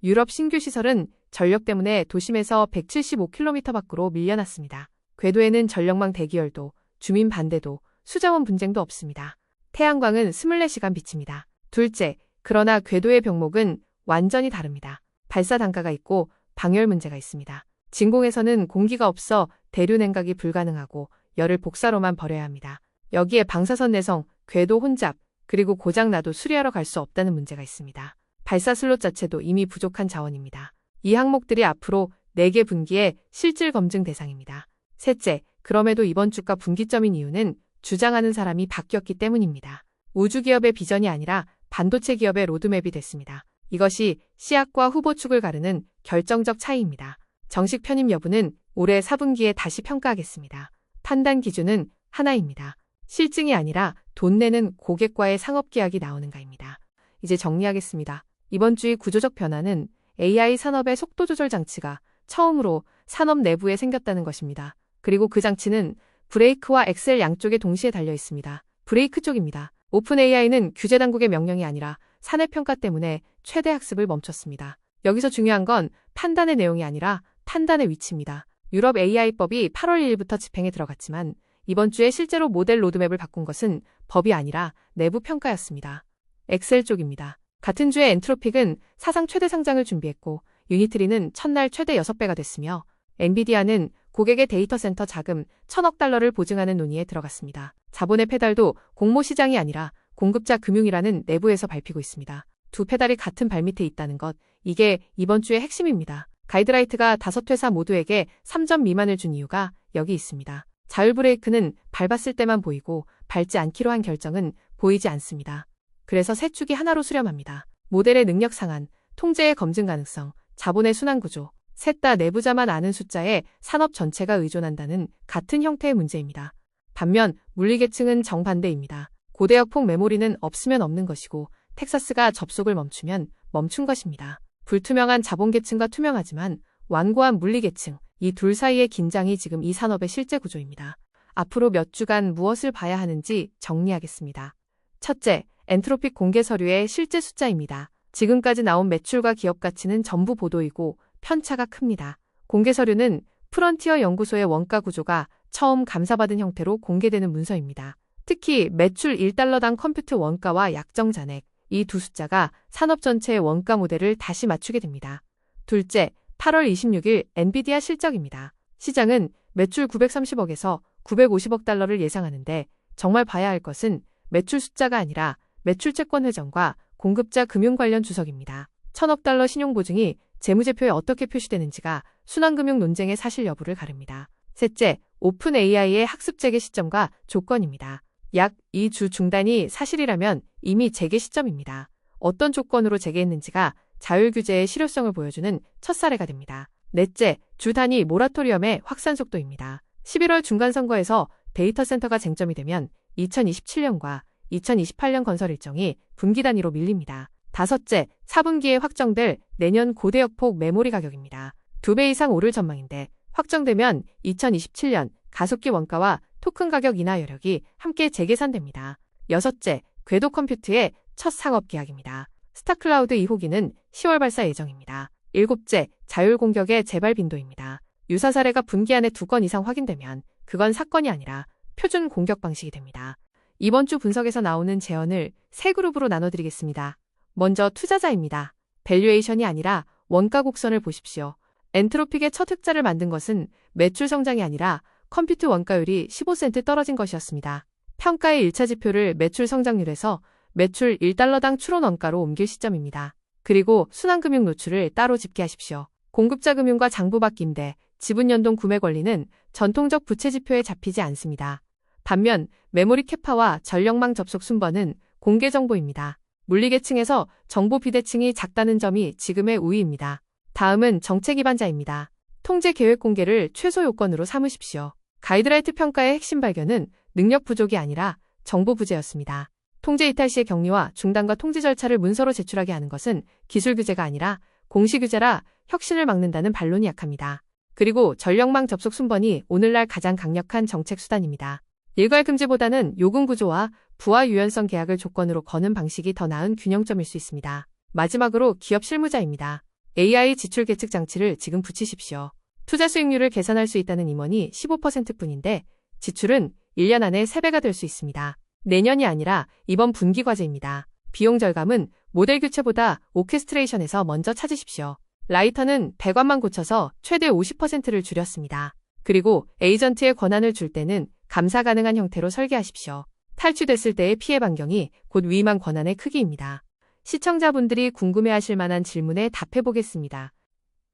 유럽 신규 시설은 전력 때문에 도심에서 175km 밖으로 밀려났습니다. 궤도에는 전력망 대기열도, 주민 반대도, 수자원 분쟁도 없습니다. 태양광은 24시간 비칩니다. 둘째, 그러나 궤도의 병목은 완전히 다릅니다. 발사 단가가 있고 방열 문제가 있습니다. 진공에서는 공기가 없어 대류 냉각이 불가능하고 열을 복사로만 버려야 합니다. 여기에 방사선 내성, 궤도 혼잡, 그리고 고장나도 수리하러 갈 수 없다는 문제가 있습니다. 발사 슬롯 자체도 이미 부족한 자원입니다. 이 항목들이 앞으로 4개 분기의 실질 검증 대상입니다. 셋째, 그럼에도 이번 주가 분기점인 이유는 주장하는 사람이 바뀌었기 때문입니다. 우주기업의 비전이 아니라 반도체 기업의 로드맵이 됐습니다. 이것이 씨앗과 후보 축을 가르는 결정적 차이입니다. 정식 편입 여부는 올해 4분기에 다시 평가하겠습니다. 판단 기준은 하나입니다. 실증이 아니라 돈 내는 고객과의 상업계약이 나오는가입니다. 이제 정리하겠습니다. 이번 주의 구조적 변화는 AI 산업의 속도 조절 장치가 처음으로 산업 내부에 생겼다는 것입니다. 그리고 그 장치는 브레이크와 엑셀 양쪽에 동시에 달려 있습니다. 브레이크 쪽입니다. 오픈 AI는 규제 당국의 명령이 아니라 사내 평가 때문에 최대 학습을 멈췄습니다. 여기서 중요한 건 판단의 내용이 아니라 판단의 위치입니다. 유럽 AI법이 8월 1일부터 집행에 들어갔지만 이번 주에 실제로 모델 로드맵을 바꾼 것은 법이 아니라 내부 평가였습니다. 엑셀 쪽입니다. 같은 주에 엔트로픽은 사상 최대 상장을 준비했고 유니트리는 첫날 최대 6배가 됐으며 엔비디아는 고객의 데이터 센터 자금 1,000억 달러를 보증하는 논의에 들어갔습니다. 자본의 페달도 공모 시장이 아니라 공급자 금융이라는 내부에서 밟히고 있습니다. 두 페달이 같은 발밑에 있다는 것, 이게 이번 주의 핵심입니다. 가이드라이트가 5회사 모두에게 3점 미만을 준 이유가 여기 있습니다. 자율 브레이크는 밟았을 때만 보이고 밟지 않기로 한 결정은 보이지 않습니다. 그래서 세 축이 하나로 수렴합니다. 모델의 능력 상한, 통제의 검증 가능성, 자본의 순환 구조, 셋 다 내부자만 아는 숫자에 산업 전체가 의존한다는 같은 형태의 문제입니다. 반면 물리계층은 정반대입니다. 고대역폭 메모리는 없으면 없는 것이고 텍사스가 접속을 멈추면 멈춘 것입니다. 불투명한 자본계층과 투명하지만 완고한 물리계층, 이 둘 사이의 긴장이 지금 이 산업의 실제 구조입니다. 앞으로 몇 주간 무엇을 봐야 하는지 정리하겠습니다. 첫째, 엔트로픽 공개 서류의 실제 숫자입니다. 지금까지 나온 매출과 기업 가치는 전부 보도이고 편차가 큽니다. 공개 서류는 프런티어 연구소의 원가 구조가 처음 감사받은 형태로 공개되는 문서입니다. 특히 매출 1달러당 컴퓨트 원가와 약정 잔액, 이 두 숫자가 산업 전체의 원가 모델을 다시 맞추게 됩니다. 둘째, 8월 26일 엔비디아 실적입니다. 시장은 매출 930억에서 950억 달러를 예상하는데 정말 봐야 할 것은 매출 숫자가 아니라 매출 채권 회전과 공급자 금융 관련 주석입니다. 1000억 달러 신용 보증이 재무제표에 어떻게 표시되는지가 순환금융 논쟁의 사실 여부를 가릅니다. 셋째, 오픈 AI의 학습 재개 시점과 조건입니다. 약 2주 중단이 사실이라면 이미 재개 시점입니다. 어떤 조건으로 재개했는지가 자율 규제의 실효성을 보여주는 첫 사례가 됩니다. 넷째, 주 단위 모라토리엄의 확산 속도입니다. 11월 중간선거에서 데이터 센터가 쟁점이 되면 2027년과 2028년 건설 일정이 분기 단위로 밀립니다. 다섯째, 4분기에 확정될 내년 고대역폭 메모리 가격입니다. 2배 이상 오를 전망인데 확정되면 2027년 가속기 원가와 토큰 가격 인하 여력이 함께 재계산됩니다. 여섯째, 궤도 컴퓨트의 첫 상업 계약입니다. 스타클라우드 2호기는 10월 발사 예정입니다. 일곱째, 자율 공격의 재발 빈도입니다. 유사 사례가 분기 안에 2건 이상 확인되면 그건 사건이 아니라 표준 공격 방식이 됩니다. 이번 주 분석에서 나오는 재현을 세 그룹으로 나눠드리겠습니다. 먼저 투자자입니다. 밸류에이션이 아니라 원가 곡선을 보십시오. 엔트로픽의 첫 흑자를 만든 것은 매출 성장이 아니라 컴퓨트 원가율이 15센트 떨어진 것이었습니다. 평가의 1차 지표를 매출 성장률에서 매출 1달러당 추론 원가로 옮길 시점입니다. 그리고 순환금융 노출을 따로 집계하십시오. 공급자 금융과 장부받기 임대, 지분 연동 구매 권리는 전통적 부채 지표에 잡히지 않습니다. 반면 메모리 캐파와 전력망 접속 순번은 공개 정보입니다. 물리계층에서 정보 비대칭이 작다는 점이 지금의 우위입니다. 다음은 정책 위반자입니다. 통제 계획 공개를 최소 요건으로 삼으십시오. 가이드라이트 평가의 핵심 발견은 능력 부족이 아니라 정보 부재였습니다. 통제 이탈 시의 격리와 중단과 통지 절차를 문서로 제출하게 하는 것은 기술 규제가 아니라 공시 규제라 혁신을 막는다는 반론이 약합니다. 그리고 전력망 접속 순번이 오늘날 가장 강력한 정책 수단입니다. 일괄 금지보다는 요금 구조와 부하 유연성 계약을 조건으로 거는 방식이 더 나은 균형점일 수 있습니다. 마지막으로 기업 실무자입니다. AI 지출 계측 장치를 지금 붙이십시오. 투자 수익률을 계산할 수 있다는 임원이 15%뿐인데 지출은 1년 안에 3배가 될 수 있습니다. 내년이 아니라 이번 분기 과제입니다. 비용 절감은 모델 교체보다 오케스트레이션에서 먼저 찾으십시오. 라이터는 배관만 고쳐서 최대 50%를 줄였습니다. 그리고 에이전트의 권한을 줄 때는 감사 가능한 형태로 설계하십시오. 탈취됐을 때의 피해 반경이 곧 위임한 권한의 크기입니다. 시청자분들이 궁금해하실 만한 질문에 답해보겠습니다.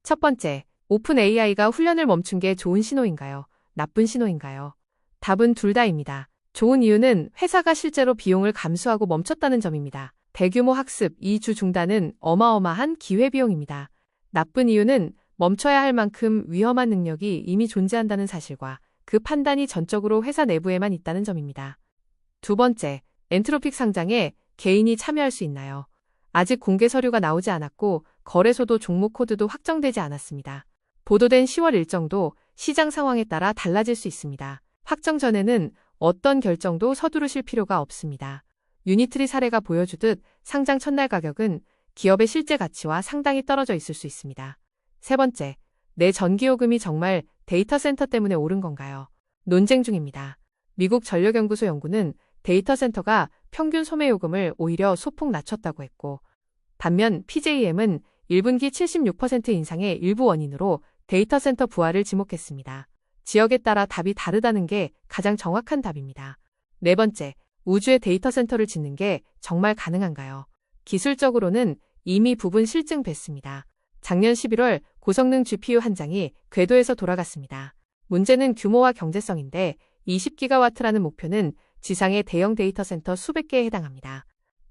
첫 번째, 오픈 AI가 훈련을 멈춘 게 좋은 신호인가요? 나쁜 신호인가요? 답은 둘 다입니다. 좋은 이유는 회사가 실제로 비용을 감수하고 멈췄다는 점입니다. 대규모 학습 2주 중단은 어마어마한 기회비용입니다. 나쁜 이유는 멈춰야 할 만큼 위험한 능력이 이미 존재한다는 사실과 그 판단이 전적으로 회사 내부에만 있다는 점입니다. 두 번째, 엔트로픽 상장에 개인이 참여할 수 있나요? 아직 공개 서류가 나오지 않았고 거래소도 종목 코드도 확정되지 않았습니다. 보도된 10월 일정도 시장 상황에 따라 달라질 수 있습니다. 확정 전에는 어떤 결정도 서두르실 필요가 없습니다. 유니트리 사례가 보여주듯 상장 첫날 가격은 기업의 실제 가치와 상당히 떨어져 있을 수 있습니다. 세 번째, 내 전기요금이 정말 데이터 센터 때문에 오른 건가요? 논쟁 중입니다. 미국 전력연구소 연구는 데이터 센터가 평균 소매 요금을 오히려 소폭 낮췄다고 했고, 반면 PJM은 1분기 76% 인상의 일부 원인으로 데이터 센터 부하를 지목했습니다. 지역에 따라 답이 다르다는 게 가장 정확한 답입니다. 네 번째, 우주에 데이터 센터를 짓는 게 정말 가능한가요? 기술적으로는 이미 부분 실증됐습니다. 작년 11월 고성능 GPU 한 장이 궤도에서 돌아갔습니다. 문제는 규모와 경제성인데 20기가와트라는 목표는 지상의 대형 데이터 센터 수백 개에 해당합니다.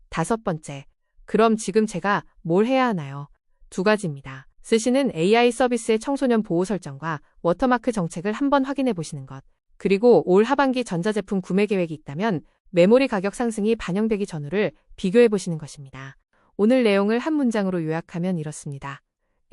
다섯 번째, 그럼 지금 제가 뭘 해야 하나요? 두 가지입니다. 쓰시는 AI 서비스의 청소년 보호 설정과 워터마크 정책을 한번 확인해 보시는 것. 그리고 올 하반기 전자제품 구매 계획이 있다면 메모리 가격 상승이 반영되기 전후를 비교해 보시는 것입니다. 오늘 내용을 한 문장으로 요약하면 이렇습니다.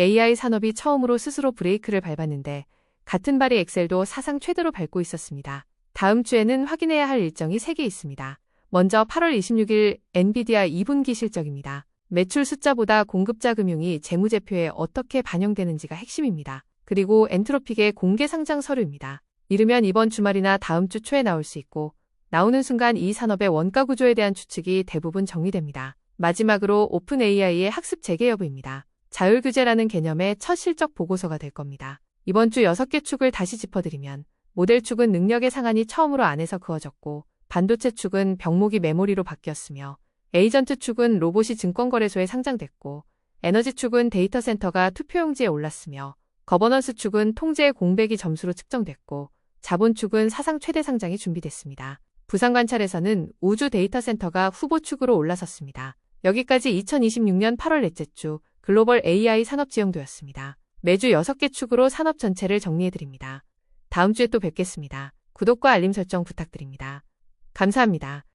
AI 산업이 처음으로 스스로 브레이크를 밟았는데 같은 발의 엑셀도 사상 최대로 밟고 있었습니다. 다음 주에는 확인해야 할 일정이 3개 있습니다. 먼저 8월 26일 엔비디아 2분기 실적입니다. 매출 숫자보다 공급자 금융이 재무제표에 어떻게 반영되는지가 핵심입니다. 그리고 엔트로픽의 공개 상장 서류입니다. 이르면 이번 주말이나 다음 주 초에 나올 수 있고 나오는 순간 이 산업의 원가 구조에 대한 추측이 대부분 정리됩니다. 마지막으로 오픈 AI의 학습 재개 여부입니다. 자율규제라는 개념의 첫 실적 보고서가 될 겁니다. 이번 주 6개 축을 다시 짚어드리면 모델 축은 능력의 상한이 처음으로 안에서 그어졌고 반도체 축은 병목이 메모리로 바뀌었으며 에이전트 축은 로봇이 증권거래소에 상장됐고 에너지 축은 데이터 센터가 투표용지에 올랐으며 거버넌스 축은 통제의 공백이 점수로 측정됐고 자본 축은 사상 최대 상장이 준비됐습니다. 부산관찰에서는 우주 데이터 센터가 후보 축으로 올라섰습니다. 여기까지 2026년 8월 넷째 주 글로벌 AI 산업지형도였습니다. 매주 6개 축으로 산업 전체를 정리해드립니다. 다음 주에 또 뵙겠습니다. 구독과 알림 설정 부탁드립니다. 감사합니다.